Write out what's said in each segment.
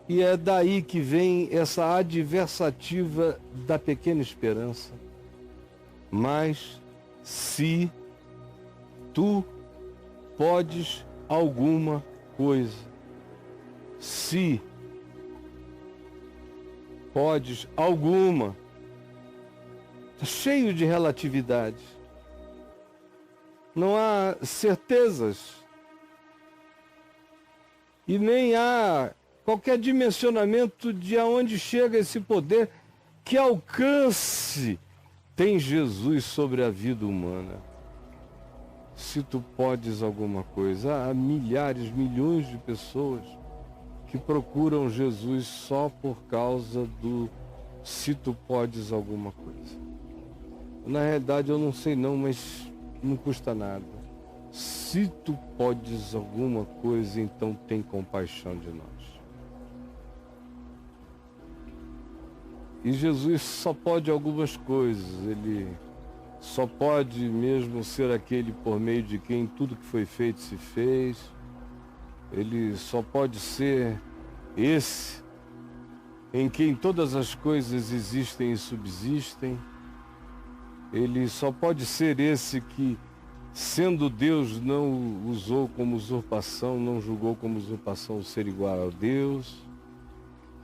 E é daí que vem essa adversativa da pequena esperança. Mas se tu podes alguma coisa, se podes alguma, está cheio de relatividade. Não há certezas e nem há qualquer dimensionamento de aonde chega esse poder, que alcance tem Jesus sobre a vida humana. Se tu podes alguma coisa, há milhares, milhões de pessoas que procuram Jesus só por causa do se tu podes alguma coisa. Na realidade eu não sei não, mas não custa nada. Se tu podes alguma coisa, então tem compaixão de nós. E Jesus só pode algumas coisas, ele só pode mesmo ser aquele por meio de quem tudo que foi feito se fez. Ele só pode ser esse em quem todas as coisas existem e subsistem. Ele só pode ser esse que, sendo Deus, não usou como usurpação, não julgou como usurpação o ser igual a Deus.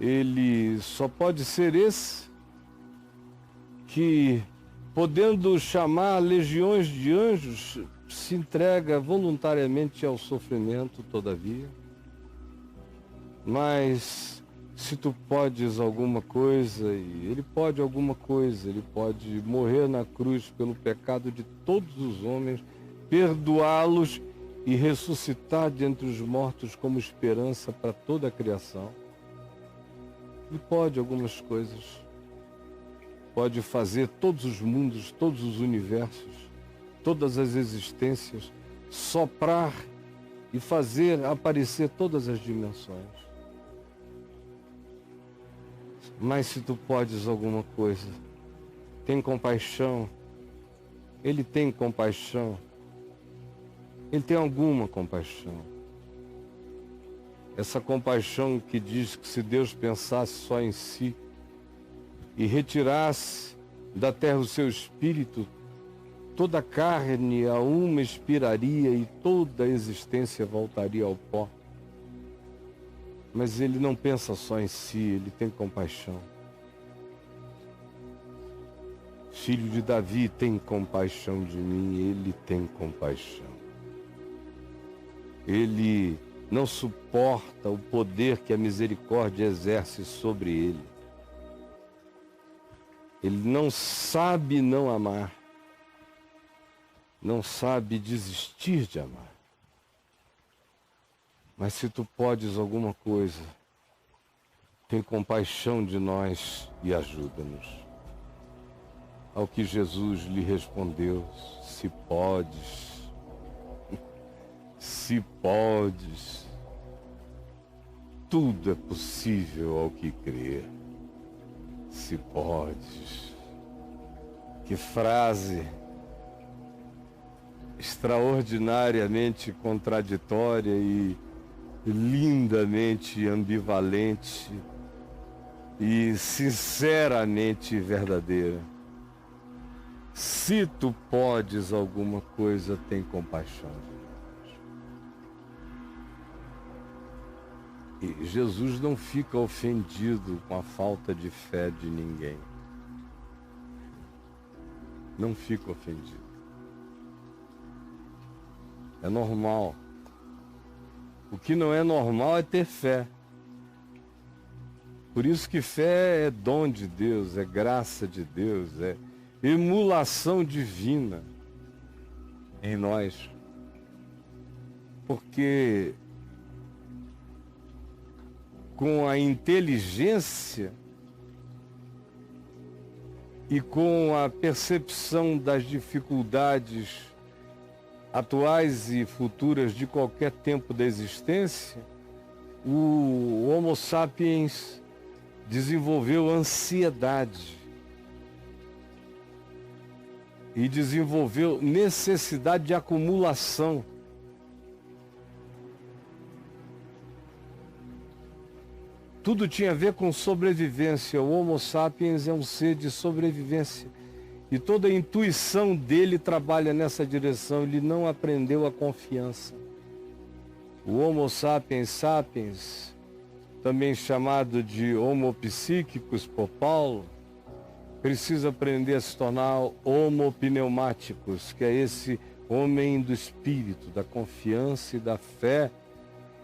Ele só pode ser esse que, podendo chamar legiões de anjos, se entrega voluntariamente ao sofrimento, todavia. Mas se tu podes alguma coisa, e ele pode alguma coisa, ele pode morrer na cruz pelo pecado de todos os homens, perdoá-los e ressuscitar dentre os mortos como esperança para toda a criação. Ele pode algumas coisas. Pode fazer todos os mundos, todos os universos, todas as existências, soprar e fazer aparecer todas as dimensões. Mas se tu podes alguma coisa, tem compaixão, ele tem compaixão, ele tem alguma compaixão. Essa compaixão que diz que se Deus pensasse só em si e retirasse da terra o seu espírito, toda a carne a uma expiraria e toda a existência voltaria ao pó. Mas ele não pensa só em si, ele tem compaixão. Filho de Davi, tem compaixão de mim, ele tem compaixão. Ele não suporta o poder que a misericórdia exerce sobre ele. Ele não sabe não amar, não sabe desistir de amar. Mas se tu podes alguma coisa, tem compaixão de nós e ajuda-nos. Ao que Jesus lhe respondeu, se podes, se podes, tudo é possível ao que crer. Se podes. Que frase extraordinariamente contraditória e lindamente ambivalente e sinceramente verdadeira. Se tu podes alguma coisa, tem compaixão de nós. E Jesus não fica ofendido com a falta de fé de ninguém. Não fica ofendido. É normal. O que não é normal é ter fé. Por isso que fé é dom de Deus, é graça de Deus, é emulação divina em nós. Porque com a inteligência e com a percepção das dificuldades atuais e futuras de qualquer tempo da existência, o Homo sapiens desenvolveu ansiedade e desenvolveu necessidade de acumulação. Tudo tinha a ver com sobrevivência. O Homo sapiens é um ser de sobrevivência. E toda a intuição dele trabalha nessa direção. Ele não aprendeu a confiança. O Homo sapiens sapiens, também chamado de Homo psíquicos por Paulo, precisa aprender a se tornar Homo pneumáticos, que é esse homem do espírito, da confiança e da fé,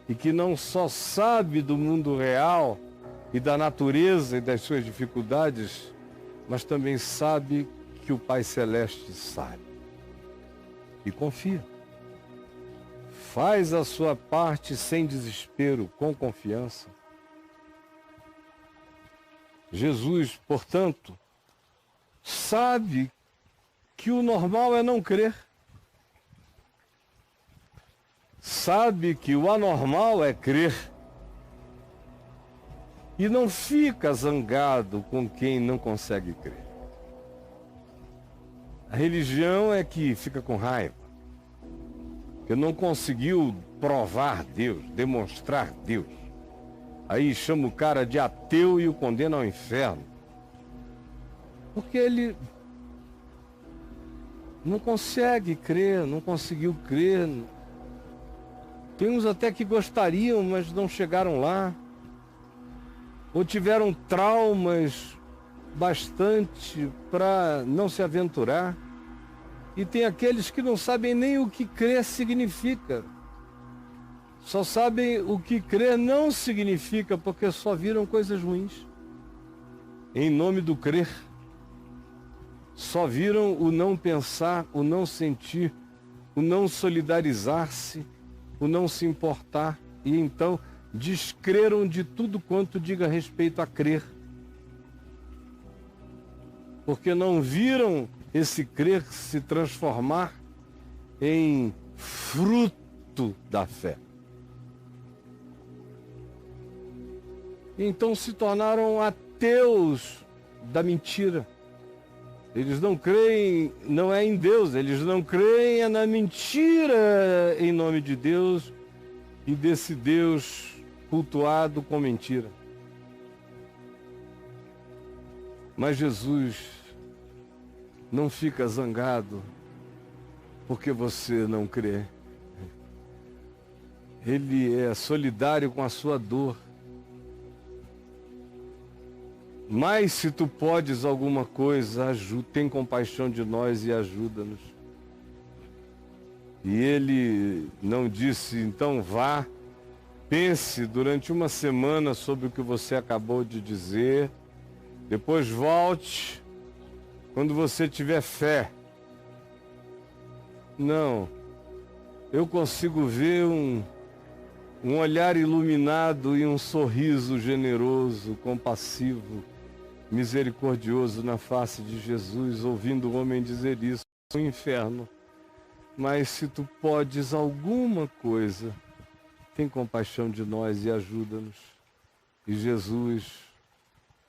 e que não só sabe do mundo real e da natureza e das suas dificuldades, mas também sabe que o Pai Celeste sabe. E confia. Faz a sua parte sem desespero, com confiança. Jesus, portanto, sabe que o normal é não crer. Sabe que o anormal é crer. E não fica zangado com quem não consegue crer. A religião é que fica com raiva, que não conseguiu provar Deus, demonstrar Deus. Aí chama o cara de ateu e o condena ao inferno. Porque ele não consegue crer, não conseguiu crer. Tem uns até que gostariam, mas não chegaram lá. Ou tiveram traumas bastante para não se aventurar. E tem aqueles que não sabem nem o que crer significa. Só sabem o que crer não significa, porque só viram coisas ruins. Em nome do crer. Só viram o não pensar, o não sentir, o não solidarizar-se, o não se importar, e então descreram de tudo quanto diga respeito a crer. Porque não viram esse crer se transformar em fruto da fé. Então se tornaram ateus da mentira. Eles não creem, não é em Deus, eles não creem é na mentira em nome de Deus e desse Deus cultuado com mentira. Mas Jesus não fica zangado porque você não crê. Ele é solidário com a sua dor. Mas se tu podes alguma coisa, tem compaixão de nós e ajuda-nos. E ele não disse, então vá, pense durante uma semana sobre o que você acabou de dizer, depois volte quando você tiver fé. Não, eu consigo ver um olhar iluminado e um sorriso generoso, compassivo, misericordioso na face de Jesus, ouvindo o homem dizer isso no inferno. Mas se tu podes alguma coisa, tem compaixão de nós e ajuda-nos. E Jesus,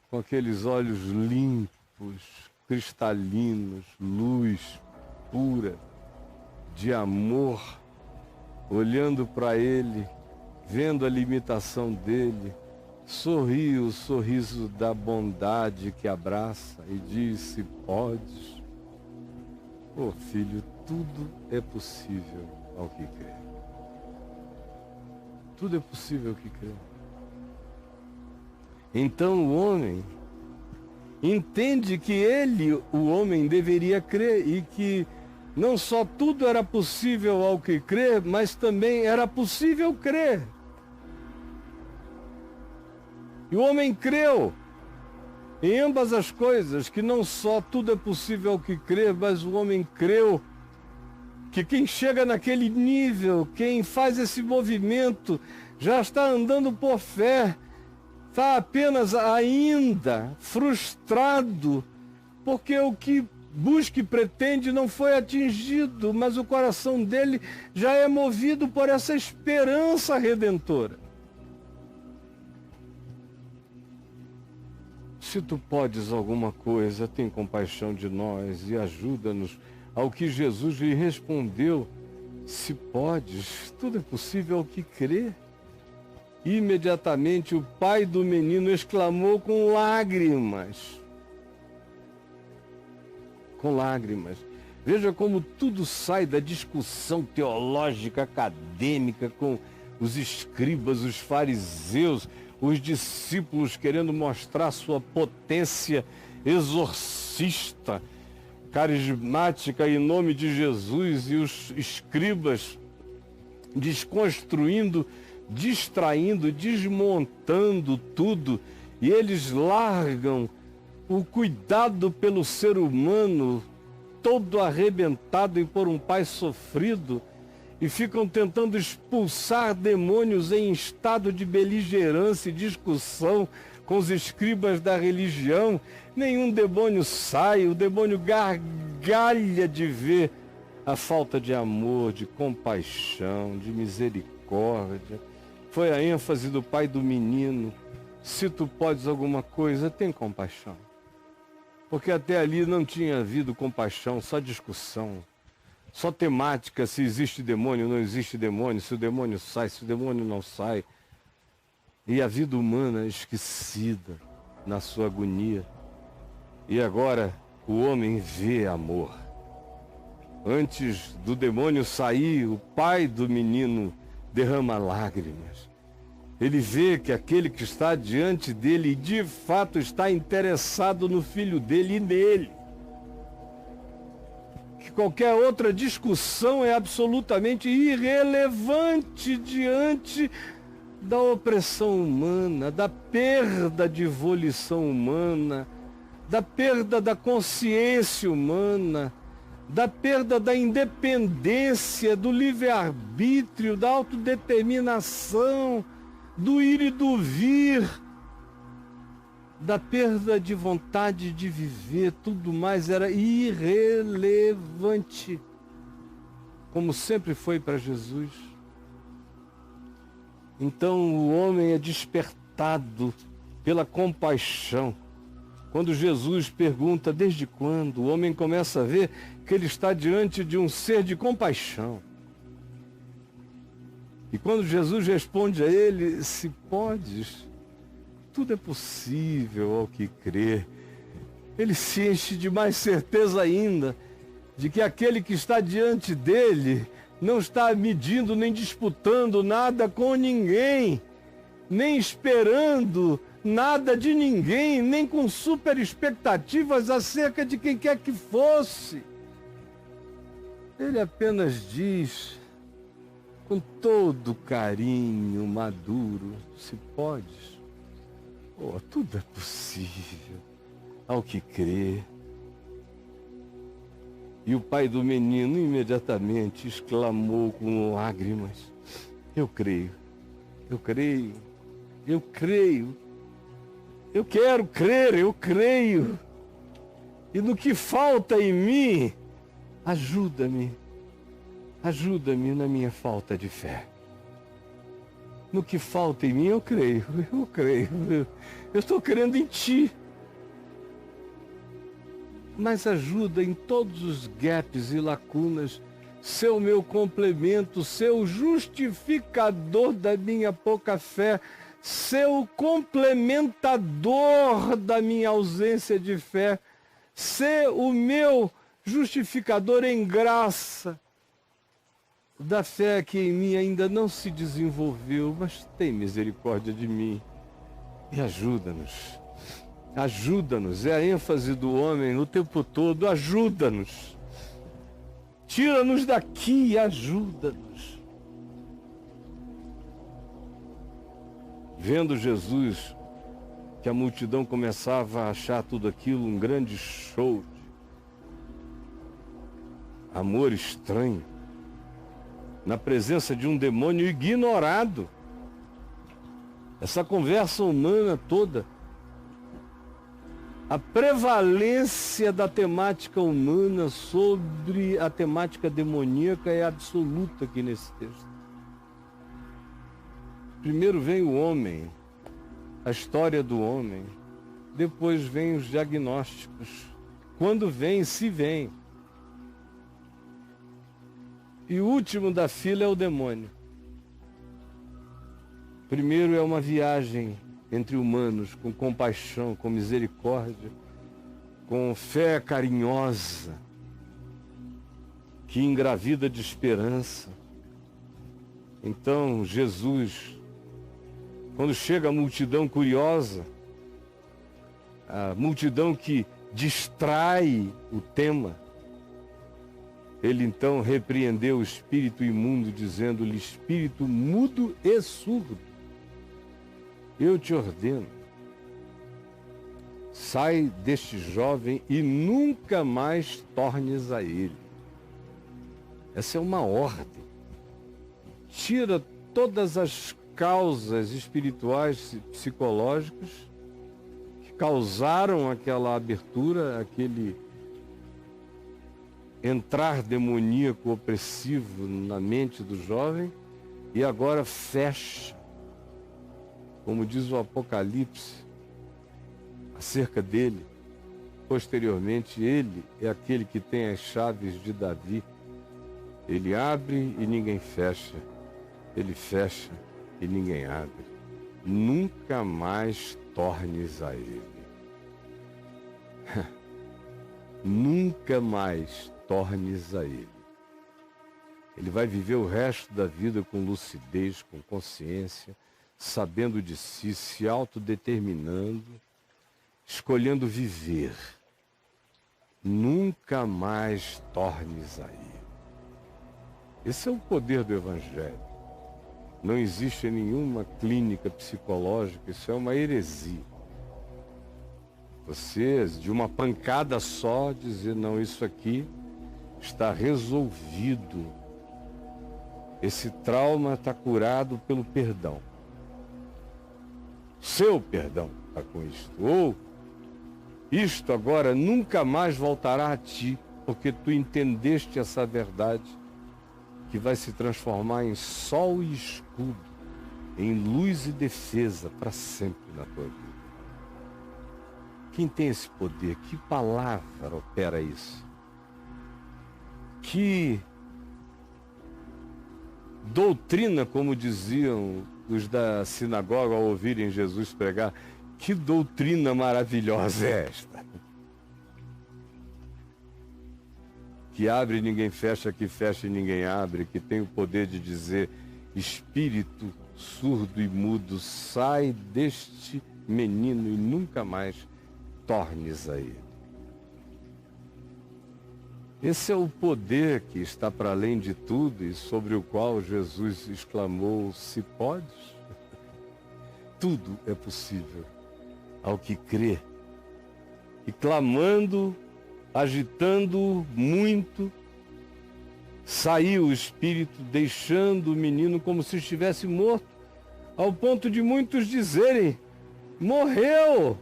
com aqueles olhos limpos, cristalinos, luz pura, de amor, olhando para ele, vendo a limitação dele, sorriu o sorriso da bondade que abraça e diz, se podes, oh filho, tudo é possível ao que crê. Tudo é possível ao que crê. Então o homem entende que ele, o homem, deveria crer e que não só tudo era possível ao que crê, mas também era possível crer. E o homem creu em ambas as coisas, que não só tudo é possível ao que crê, mas o homem creu que quem chega naquele nível, quem faz esse movimento, já está andando por fé, está apenas ainda frustrado, porque o que busca e pretende não foi atingido, mas o coração dele já é movido por essa esperança redentora. Se tu podes alguma coisa, tem compaixão de nós e ajuda-nos. Ao que Jesus lhe respondeu, se podes, tudo é possível ao que crê. Imediatamente o pai do menino exclamou com lágrimas. Com lágrimas. Veja como tudo sai da discussão teológica, acadêmica, com os escribas, os fariseus, os discípulos querendo mostrar sua potência exorcista, carismática em nome de Jesus, e os escribas desconstruindo, distraindo, desmontando tudo, e eles largam o cuidado pelo ser humano, todo arrebentado e por um pai sofrido, e ficam tentando expulsar demônios em estado de beligerância e discussão com os escribas da religião. Nenhum demônio sai, o demônio gargalha de ver a falta de amor, de compaixão, de misericórdia. Foi a ênfase do pai do menino. Se tu podes alguma coisa, tem compaixão. Porque até ali não tinha havido compaixão, só discussão. Só temática, se existe demônio, não existe demônio, se o demônio sai, se o demônio não sai. E a vida humana esquecida na sua agonia. E agora o homem vê amor. Antes do demônio sair, o pai do menino derrama lágrimas. Ele vê que aquele que está diante dele, de fato, está interessado no filho dele e nele. Que qualquer outra discussão é absolutamente irrelevante diante da opressão humana, da perda de volição humana, da perda da consciência humana, da perda da independência, do livre-arbítrio, da autodeterminação, do ir e do vir, da perda de vontade de viver. Tudo mais era irrelevante, como sempre foi para Jesus. Então o homem é despertado pela compaixão. Quando Jesus pergunta desde quando, o homem começa a ver que ele está diante de um ser de compaixão. E quando Jesus responde a ele, se podes, tudo é possível ao que crê, ele se enche de mais certeza ainda de que aquele que está diante dele não está medindo nem disputando nada com ninguém, nem esperando nada de ninguém, nem com super expectativas acerca de quem quer que fosse. Ele apenas diz, com todo carinho maduro, se podes, tudo é possível ao que crê. E o pai do menino imediatamente exclamou com lágrimas, eu creio, eu creio, eu creio, eu quero crer, eu creio. E no que falta em mim, ajuda-me na minha falta de fé. No que falta em mim, eu creio, eu estou crendo em ti. Mas ajuda em todos os gaps e lacunas, ser o meu complemento, ser o justificador da minha pouca fé, ser o complementador da minha ausência de fé, ser o meu justificador em graça da fé que em mim ainda não se desenvolveu, mas tem misericórdia de mim e ajuda-nos. Ajuda-nos, é a ênfase do homem o tempo todo, ajuda-nos. Tira-nos daqui e ajuda-nos. Vendo Jesus que a multidão começava a achar tudo aquilo um grande show de amor estranho, na presença de um demônio ignorado, essa conversa humana toda, a prevalência da temática humana sobre a temática demoníaca é absoluta aqui nesse texto. Primeiro vem o homem, a história do homem, depois vem os diagnósticos. Quando vem, se vem. E o último da fila é o demônio. Primeiro é uma viagem entre humanos, com compaixão, com misericórdia, com fé carinhosa, que engravida de esperança. Então, Jesus, quando chega a multidão curiosa, a multidão que distrai o tema, ele então repreendeu o espírito imundo, dizendo-lhe: espírito mudo e surdo, eu te ordeno, sai deste jovem e nunca mais tornes a ele. Essa é uma ordem. Tira todas as causas espirituais e psicológicas que causaram aquela abertura, aquele entrar demoníaco opressivo na mente do jovem, e agora fecha, como diz o Apocalipse acerca dele. Posteriormente, ele é aquele que tem as chaves de Davi. Ele abre e ninguém fecha, ele fecha e ninguém abre. Nunca mais tornes a ele. Nunca mais tornes a ele. Ele vai viver o resto da vida com lucidez, com consciência, sabendo de si, se autodeterminando, escolhendo viver. Nunca mais tornes a ele. Esse é o poder do Evangelho. Não existe nenhuma clínica psicológica, isso é uma heresia. Você, de uma pancada só, dizer: não, isso aqui está resolvido. Esse trauma está curado pelo perdão. Seu perdão está com isto. Ou isto agora nunca mais voltará a ti, porque tu entendeste essa verdade, que vai se transformar em sol e escudo, em luz e defesa para sempre na tua vida. Quem tem esse poder? Que palavra opera isso? Que doutrina, como diziam os da sinagoga ao ouvirem Jesus pregar, que doutrina maravilhosa é esta? Que abre e ninguém fecha, que fecha e ninguém abre, que tem o poder de dizer: espírito surdo e mudo, sai deste menino e nunca mais tornes a ele. Esse é o poder que está para além de tudo e sobre o qual Jesus exclamou: se podes? Tudo é possível ao que crê. E clamando, agitando muito, saiu o espírito, deixando o menino como se estivesse morto, ao ponto de muitos dizerem: morreu!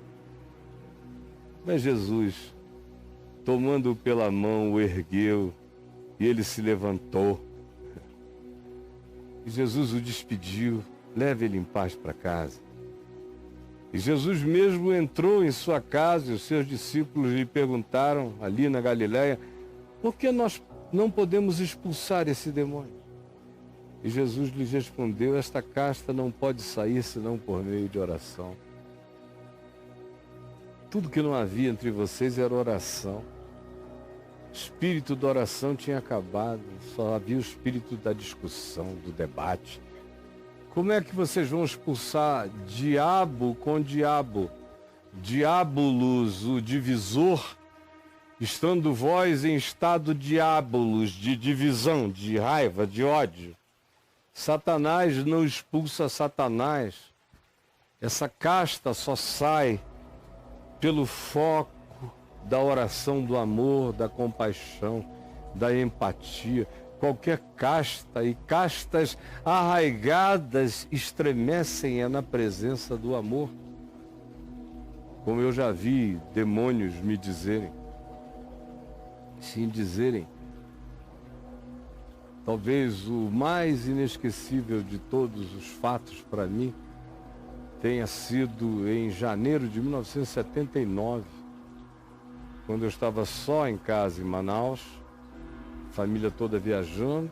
Mas Jesus, tomando-o pela mão, o ergueu e ele se levantou. E Jesus o despediu: leve ele em paz para casa. E Jesus mesmo entrou em sua casa e os seus discípulos lhe perguntaram, ali na Galileia: por que nós não podemos expulsar esse demônio? E Jesus lhes respondeu: esta casta não pode sair senão por meio de oração. Tudo que não havia entre vocês era oração. O espírito da oração tinha acabado, só havia o espírito da discussão, do debate. Como é que vocês vão expulsar diabo com diabo? Diabolos, o divisor, estando vós em estado diabolos, de divisão, de raiva, de ódio. Satanás não expulsa Satanás. Essa casta só sai pelo foco da oração do amor, da compaixão, da empatia. Qualquer casta, e castas arraigadas estremecem na presença do amor. Como eu já vi demônios me dizerem, sim, dizerem, talvez o mais inesquecível de todos os fatos para mim tenha sido em janeiro de 1979, quando eu estava só em casa em Manaus, família toda viajando,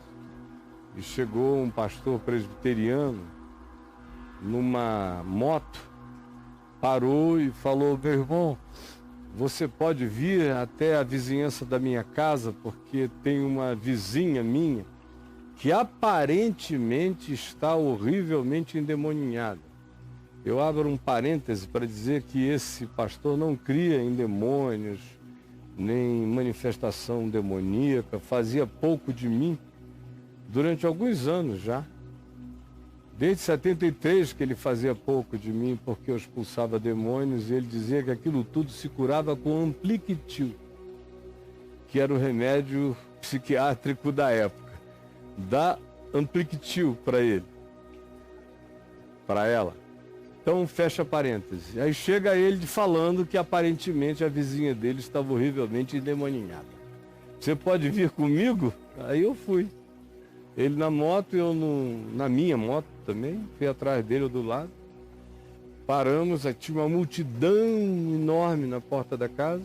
e chegou um pastor presbiteriano numa moto, parou e falou: meu irmão, você pode vir até a vizinhança da minha casa, porque tem uma vizinha minha que aparentemente está horrivelmente endemoniada. Eu abro um parêntese para dizer que esse pastor não cria em demônios, nem manifestação demoníaca, fazia pouco de mim durante alguns anos já. Desde 73 que ele fazia pouco de mim porque eu expulsava demônios, e ele dizia que aquilo tudo se curava com Ampliquitil, que era o remédio psiquiátrico da época. Dá Ampliquitil para ele, para ela. Então fecha parênteses. Aí chega ele falando que aparentemente a vizinha dele estava horrivelmente endemoniada. Você pode vir comigo? Aí eu fui. Ele na moto, eu na minha moto também, fui atrás dele, eu do lado. Paramos, aí tinha uma multidão enorme na porta da casa.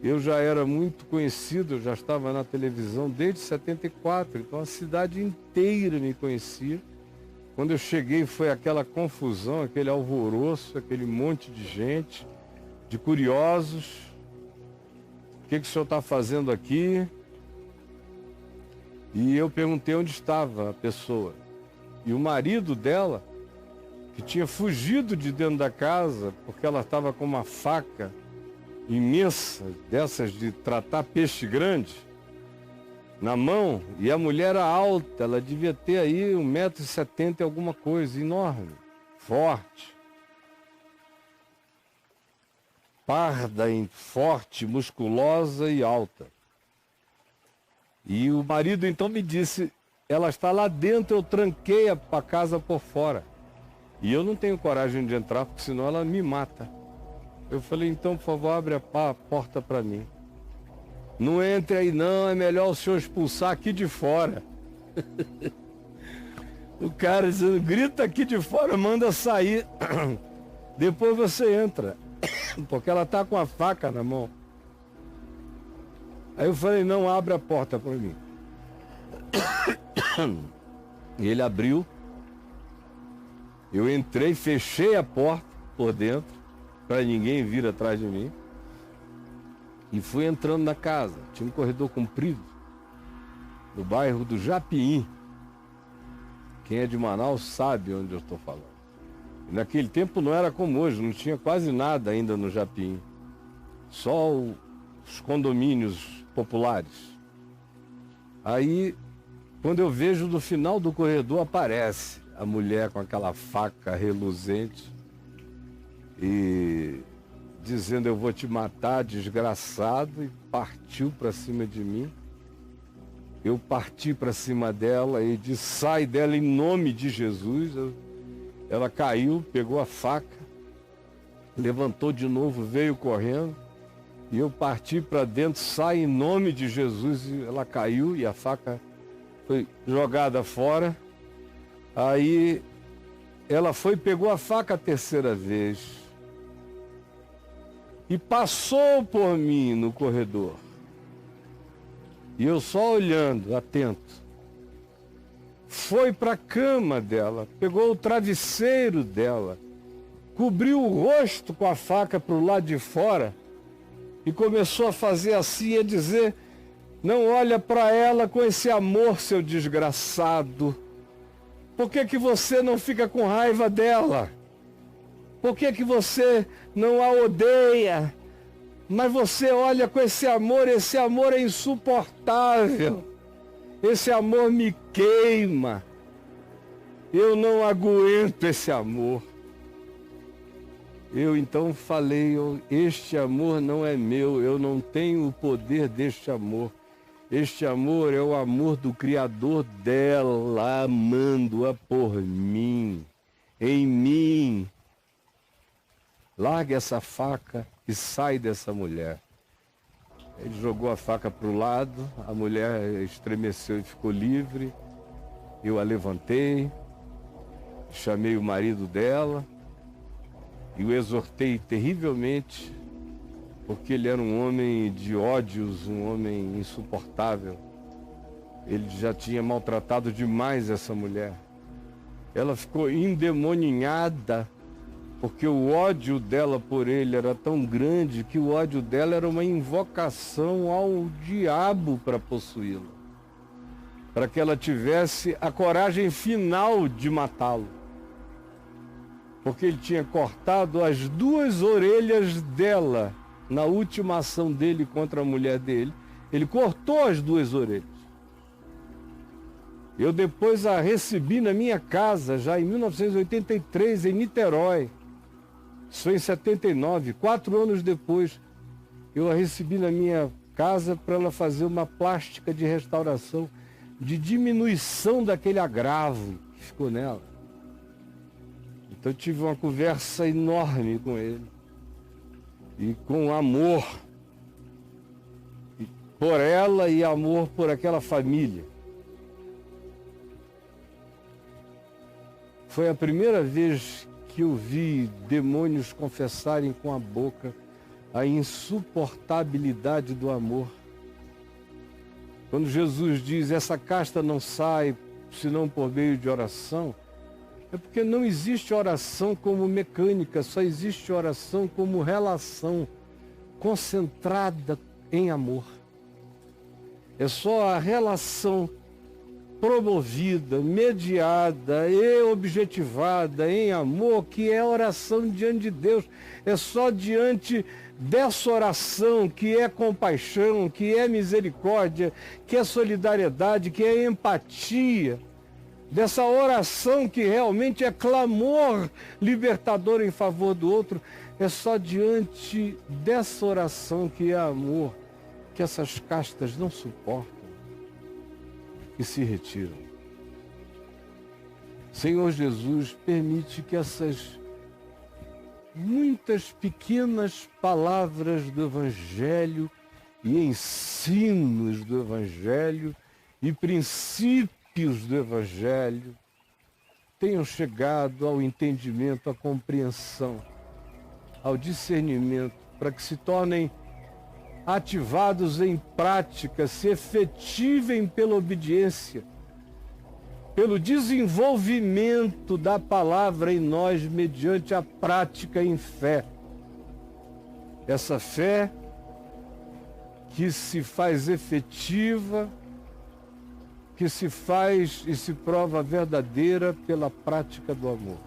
Eu já era muito conhecido, eu já estava na televisão desde 74, então a cidade inteira me conhecia. Quando eu cheguei foi aquela confusão, aquele alvoroço, aquele monte de gente, de curiosos. O que o senhor está fazendo aqui? E eu perguntei onde estava a pessoa. E o marido dela, que tinha fugido de dentro da casa, porque ela estava com uma faca imensa, dessas de tratar peixe grande, na mão, e a mulher era alta, ela devia ter aí 1,70 m e alguma coisa, enorme, forte, parda, forte, musculosa e alta. E o marido então me disse: ela está lá dentro, eu tranquei a casa por fora. E eu não tenho coragem de entrar, porque senão ela me mata. Eu falei: então, por favor, abre a porta para mim. Não entre aí não, é melhor o senhor expulsar aqui de fora. O cara dizendo: grita aqui de fora, manda sair. Depois você entra. Porque ela está com a faca na mão. Aí eu falei: não, abre a porta para mim. E ele abriu. Eu entrei, fechei a porta por dentro, para ninguém vir atrás de mim. E fui entrando na casa. Tinha um corredor comprido, no bairro do Japim. Quem é de Manaus sabe onde eu estou falando. E naquele tempo não era como hoje, não tinha quase nada ainda no Japim. Só os condomínios populares. Aí, quando eu vejo no final do corredor, aparece a mulher com aquela faca reluzente e dizendo: eu vou te matar, desgraçado, e partiu para cima de mim. Eu parti para cima dela e disse: sai dela em nome de Jesus. Ela caiu, pegou a faca, levantou de novo, veio correndo. E eu parti para dentro: sai em nome de Jesus. E ela caiu e a faca foi jogada fora. Aí ela foi e pegou a faca a terceira vez. E passou por mim no corredor. E eu só olhando, atento. Foi para a cama dela, pegou o travesseiro dela, cobriu o rosto com a faca para o lado de fora e começou a fazer assim, a dizer: não olha para ela com esse amor, seu desgraçado. Por que você não fica com raiva dela? Por que você não a odeia? Mas você olha com esse amor é insuportável. Esse amor me queima. Eu não aguento esse amor. Eu então falei: este amor não é meu, eu não tenho o poder deste amor. Este amor é o amor do Criador dela, amando-a por mim, em mim. Larga essa faca e sai dessa mulher. Ele jogou a faca para o lado, a mulher estremeceu e ficou livre. Eu a levantei, chamei o marido dela e o exortei terrivelmente, porque ele era um homem de ódios, um homem insuportável. Ele já tinha maltratado demais essa mulher. Ela ficou endemoninhada, porque o ódio dela por ele era tão grande que o ódio dela era uma invocação ao diabo para possuí-la, para que ela tivesse a coragem final de matá-lo. Porque ele tinha cortado as 2 orelhas dela na última ação dele contra a mulher dele. Ele cortou as 2 orelhas. Eu depois a recebi na minha casa, já em 1983, em Niterói. Isso foi em 79, 4 anos depois. Eu a recebi na minha casa para ela fazer uma plástica de restauração, de diminuição daquele agravo que ficou nela. Então eu tive uma conversa enorme com ele. E com amor por ela e amor por aquela família. Foi a primeira vez que eu vi demônios confessarem com a boca a insuportabilidade do amor. Quando Jesus diz, essa casta não sai senão por meio de oração, é porque não existe oração como mecânica, só existe oração como relação concentrada em amor. É só a relação promovida, mediada e objetivada em amor que é oração diante de Deus. É só diante dessa oração que é compaixão, que é misericórdia, que é solidariedade, que é empatia, dessa oração que realmente é clamor libertador em favor do outro, é só diante dessa oração que é amor, que essas castas não suportam e se retiram. Senhor Jesus, permite que essas muitas pequenas palavras do Evangelho e ensinos do Evangelho e princípios do Evangelho tenham chegado ao entendimento, à compreensão, ao discernimento, para que se tornem ativados em prática, se efetivem pela obediência, pelo desenvolvimento da palavra em nós mediante a prática em fé. Essa fé que se faz efetiva, que se faz e se prova verdadeira pela prática do amor.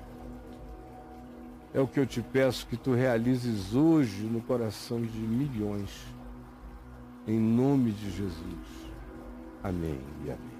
É o que eu te peço que tu realizes hoje no coração de milhões. Em nome de Jesus. Amém e amém.